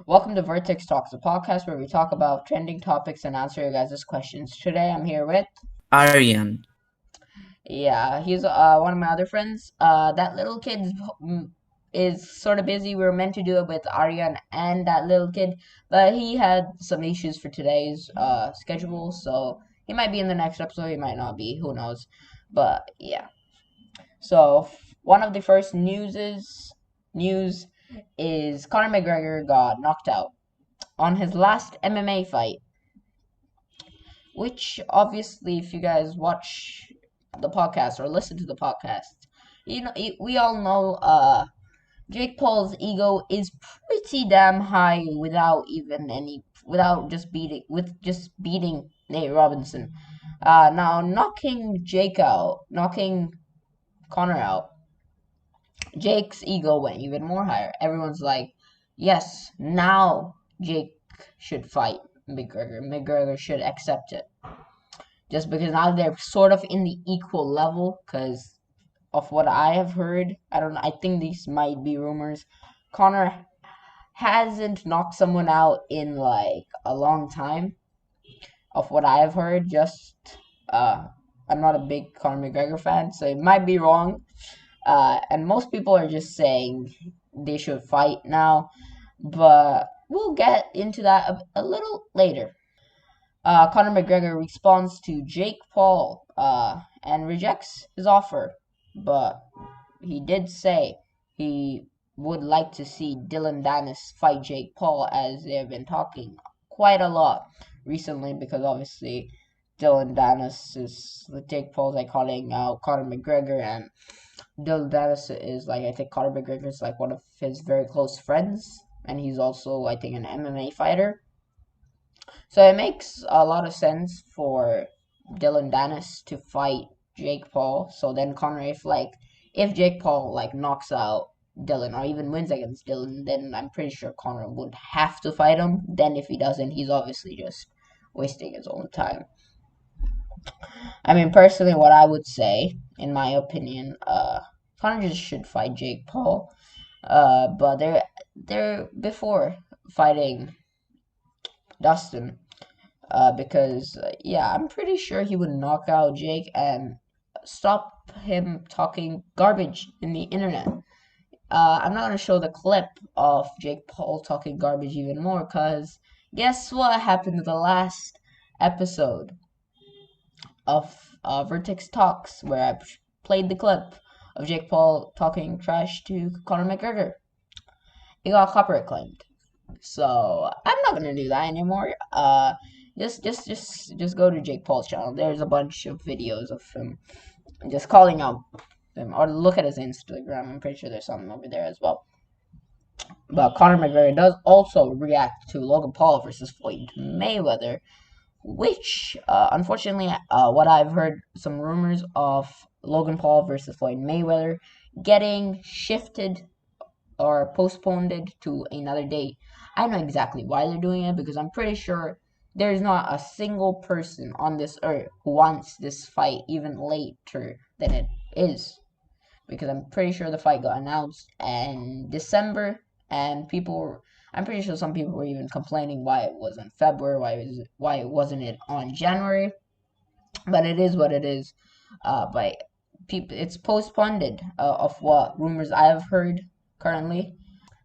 Welcome to Vertex Talks, a podcast where we talk about trending topics and answer your guys' questions. Today I'm here with, Aryan. he's one of my other friends. That little kid is sort of busy. We were meant to do it with Aryan and that little kid, but he had some issues for today's schedule, so he might be in the next episode, he might not be, who knows. But yeah. So one of the first news is Conor McGregor got knocked out on his last MMA fight, which obviously, if you guys watch the podcast or listen to the podcast, we all know Jake Paul's ego is pretty damn high without just beating Nate Robinson. Now knocking Connor out, Jake's ego went even more higher. Everyone's like, yes, now Jake should fight McGregor. McGregor should accept it. Just because now they're sort of in the equal level, because of what I have heard. I don't know, I think these might be rumors. Connor hasn't knocked someone out in like a long time, of what I have heard. I'm not a big Conor McGregor fan, so it might be wrong. And most people are just saying they should fight now, but we'll get into that a little later. Conor McGregor responds to Jake Paul and rejects his offer, but he did say he would like to see Dylan Dennis fight Jake Paul, as they have been talking quite a lot recently, because obviously Dylan Dennis is Jake Paul's like calling out Conor McGregor, and Dylan Dennis is like, I think Conor McGregor is like one of his very close friends, and he's also, I think, an MMA fighter. So it makes a lot of sense for Dylan Dennis to fight Jake Paul. So then Conor, if Jake Paul like knocks out Dylan or even wins against Dylan, then I'm pretty sure Conor would have to fight him. Then if he doesn't, he's obviously just wasting his own time. I mean, personally, what I would say, in my opinion, Conor just should fight Jake Paul. But they're before fighting Dustin. Because yeah, I'm pretty sure he would knock out Jake and stop him talking garbage in the internet. I'm not gonna show the clip of Jake Paul talking garbage even more, cause guess what happened to the last episode of Vertex Talks, where I played the clip of Jake Paul talking trash to Conor McGregor. It got copyright claimed, so I'm not gonna do that anymore. Just go to Jake Paul's channel. There's a bunch of videos of him just calling out him, or look at his Instagram. I'm pretty sure there's something over there as well. But Conor McGregor does also react to Logan Paul versus Floyd Mayweather, which unfortunately, what I've heard, some rumors of Logan Paul versus Floyd Mayweather getting shifted or postponed to another date. I know exactly why they're doing it, because I'm pretty sure there's not a single person on this earth who wants this fight even later than it is. Because I'm pretty sure the fight got announced in December, and I'm pretty sure some people were even complaining why it was in February, why it wasn't it on January. But it is what it is. But it's postponed, of what rumors I have heard currently.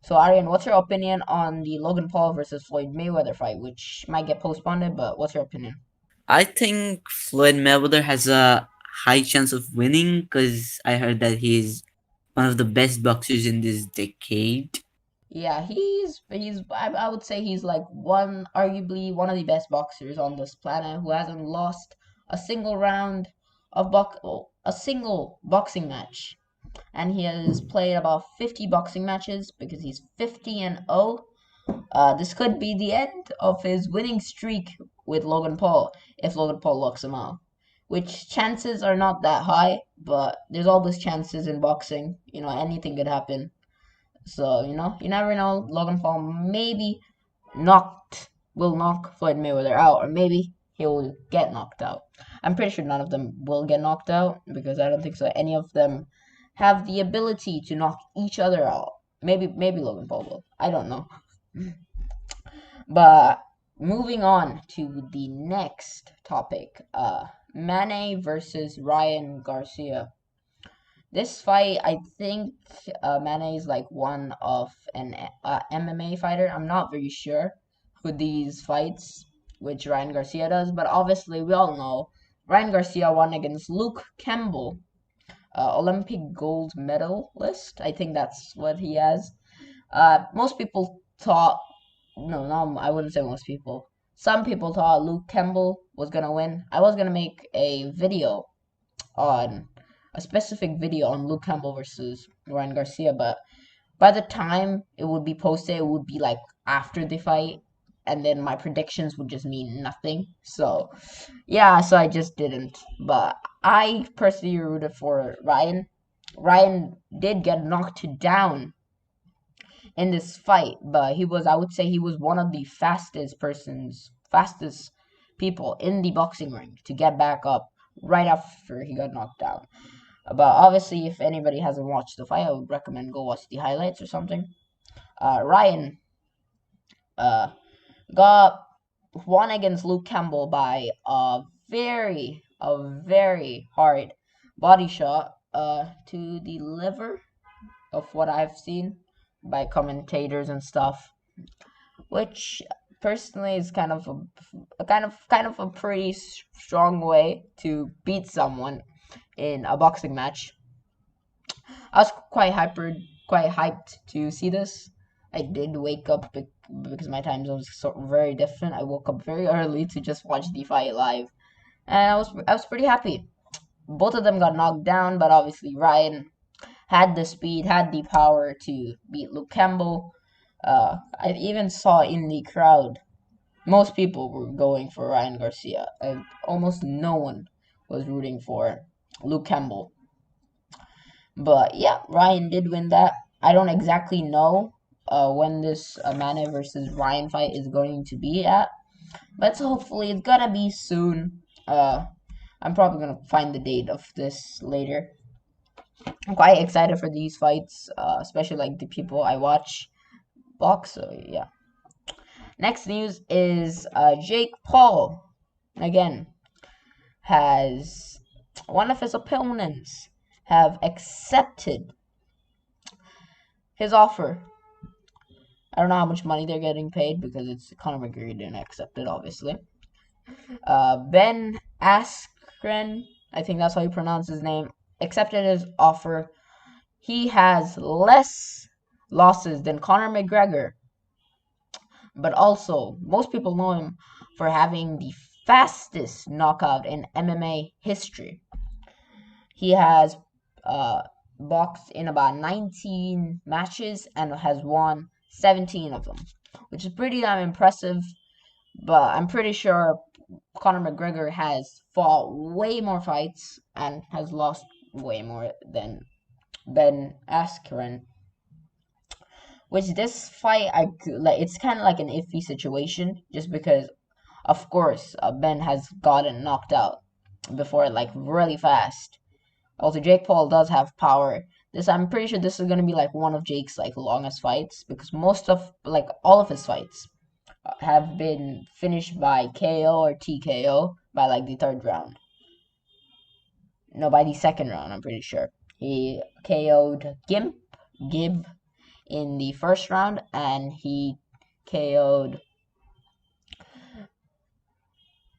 So, Aryan, what's your opinion on the Logan Paul versus Floyd Mayweather fight, which might get postponed, but what's your opinion? I think Floyd Mayweather has a high chance of winning because I heard that he's one of the best boxers in this decade. Yeah, I would say he's like arguably one of the best boxers on this planet, who hasn't lost a single round a single boxing match. And he has played about 50 boxing matches, because he's 50-0. This could be the end of his winning streak with Logan Paul if Logan Paul locks him out. Which chances are not that high, but there's always chances in boxing. Anything could happen. So, you never know. Logan Paul maybe will knock Floyd Mayweather out, or maybe he will get knocked out. I'm pretty sure none of them will get knocked out, because I don't think so. Any of them have the ability to knock each other out. Maybe Logan Paul will. I don't know. But moving on to the next topic, Mane versus Ryan Garcia. This fight, I think Mane is like one of an MMA fighter. I'm not very sure who these fights, which Ryan Garcia does, but obviously we all know Ryan Garcia won against Luke Campbell, Olympic gold medalist. I think that's what he has. Most people thought, no, I wouldn't say most people. Some people thought Luke Campbell was gonna win. I was gonna make a video on a specific video on Luke Campbell versus Ryan Garcia, but by the time it would be posted, it would be like after the fight, and then my predictions would just mean nothing. So, yeah, so I just didn't. But I personally rooted for Ryan. Ryan did get knocked down in this fight, but I would say he was one of the fastest people in the boxing ring to get back up right after he got knocked down. But obviously, if anybody hasn't watched the fight, I would recommend go watch the highlights or something. Ryan uh, got won against Luke Campbell by a very hard body shot to the liver of what I've seen by commentators and stuff, which personally is kind of a pretty strong way to beat someone in a boxing match. I was quite hyped to see this. I did wake up because my time zone was very different. I woke up very early to just watch the fight live, and I was pretty happy. Both of them got knocked down, but obviously Ryan had the speed, had the power to beat Luke Campbell. I even saw in the crowd, most people were going for Ryan Garcia, and almost no one was rooting for Luke Campbell. But yeah, Ryan did win that. I don't exactly know when this Mane versus Ryan fight is going to be at, but hopefully it's gonna be soon. I'm probably gonna find the date of this later. I'm quite excited for these fights, especially like the people I watch box. So yeah. Next news is Jake Paul again has one of his opponents have accepted his offer. I don't know how much money they're getting paid because it's Conor McGregor didn't accept it, obviously. Ben Askren, I think that's how you pronounce his name, accepted his offer. He has less losses than Conor McGregor, but also most people know him for having the fastest knockout in MMA history. He has boxed in about 19 matches and has won 17 of them, which is pretty damn impressive. But I'm pretty sure Conor McGregor has fought way more fights and has lost way more than Ben Askren. Which this fight, it's kind of like an iffy situation, just because, of course, Ben has gotten knocked out before, like really fast. Also, Jake Paul does have power. I'm pretty sure this is gonna be like one of Jake's like longest fights because most of like all of his fights have been finished by KO or TKO by like the third round. No, by the second round, I'm pretty sure. He KO'd Gib in the first round, and he KO'd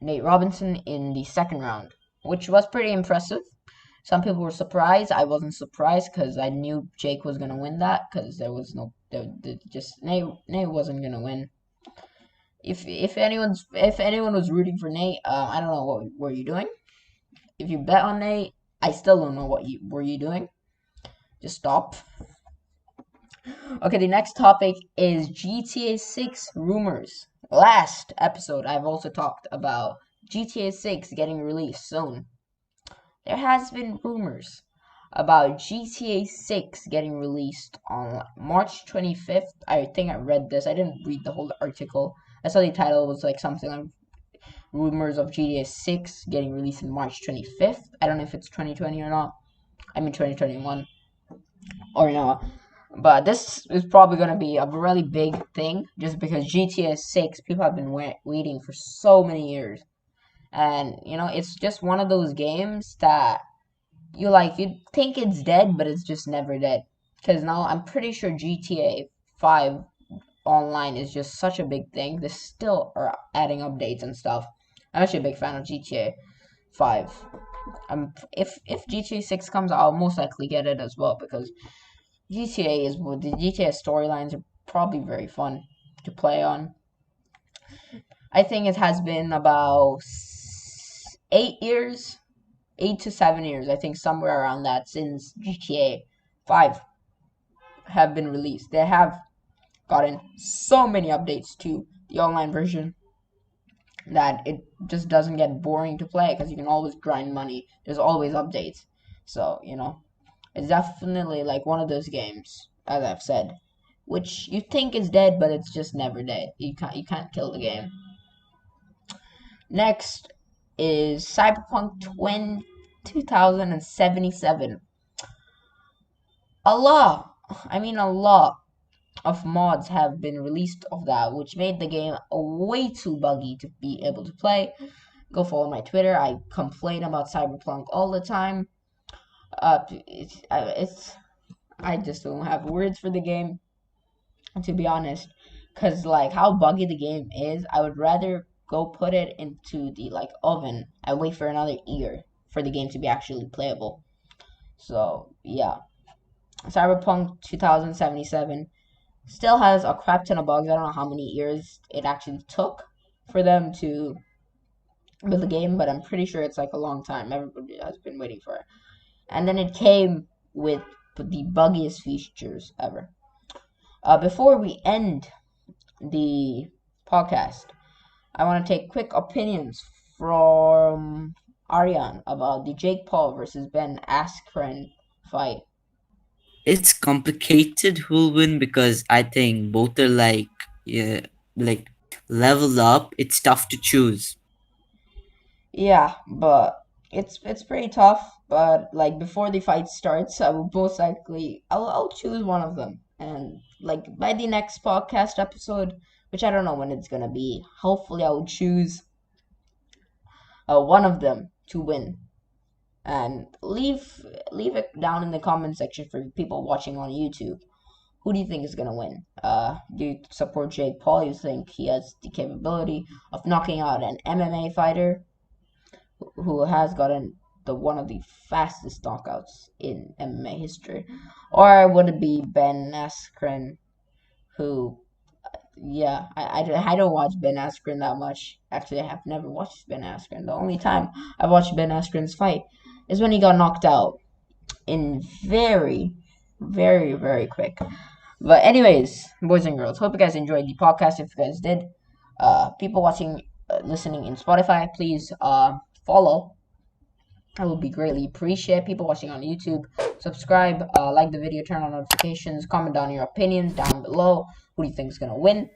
Nate Robinson in the second round, which was pretty impressive. Some people were surprised. I wasn't surprised because I knew Jake was gonna win that because there was no, just Nate wasn't gonna win. If anyone was rooting for Nate, I don't know what were you doing. If you bet on Nate, I still don't know what you were you doing. Just stop. Okay, the next topic is GTA 6 rumors. Last episode, I've also talked about GTA 6 getting released soon. There has been rumors about GTA 6 getting released on March 25th. I think I read this. I didn't read the whole article. I saw the title was like something like rumors of GTA 6 getting released on March 25th. I don't know if it's 2020 or not. I mean 2021 or not. But this is probably going to be a really big thing just because GTA 6, people have been waiting for so many years. And, it's just one of those games that you think it's dead, but it's just never dead. Because now I'm pretty sure GTA 5 online is just such a big thing. They still are adding updates and stuff. I'm actually a big fan of GTA 5. If GTA 6 comes out, I'll most likely get it as well because the GTA storylines are probably very fun to play on. I think it has been about 8 years, 8 to 7 years, I think somewhere around that since GTA 5 have been released. They have gotten so many updates to the online version that it just doesn't get boring to play because you can always grind money. There's always updates. So, it's definitely like one of those games, as I've said, which you think is dead, but it's just never dead. You can't kill the game. Next is Cyberpunk 2077. A lot of mods have been released of that, which made the game way too buggy to be able to play. Go follow my Twitter. I complain about Cyberpunk all the time. I just don't have words for the game, to be honest. Cause like how buggy the game is, I would rather go put it into the like oven and wait for another year for the game to be actually playable. So yeah, Cyberpunk 2077 still has a crap ton of bugs. I don't know how many years it actually took for them to build the game, but I'm pretty sure it's like a long time. Everybody has been waiting for it. And then it came with the buggiest features ever. Before we end the podcast, I want to take quick opinions from Aryan about the Jake Paul versus Ben Askren fight. It's complicated who'll win because I think both are yeah, like leveled up. It's tough to choose. Yeah, but it's pretty tough. But like before the fight starts, I will most likely I'll choose one of them, and like by the next podcast episode, which I don't know when it's gonna be. Hopefully, I will choose one of them to win, and leave it down in the comment section for people watching on YouTube. Who do you think is gonna win? Do you support Jake Paul? You think he has the capability of knocking out an MMA fighter who has gotten the one of the fastest knockouts in MMA history, or would it be Ben Askren, who, yeah, I don't watch Ben Askren that much. Actually, I have never watched Ben Askren. The only time I watched Ben Askren's fight is when he got knocked out in very, very, very quick. But anyways, boys and girls, hope you guys enjoyed the podcast. If you guys did, people watching, listening in Spotify, please follow. I would be greatly appreciate people watching on YouTube. Subscribe, like the video, turn on notifications, comment down your opinions down below. Who do you think is gonna win?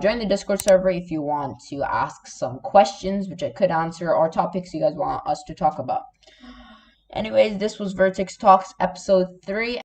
Join the Discord server if you want to ask some questions, which I could answer, or topics you guys want us to talk about. Anyways, this was Vertex Talks episode 3.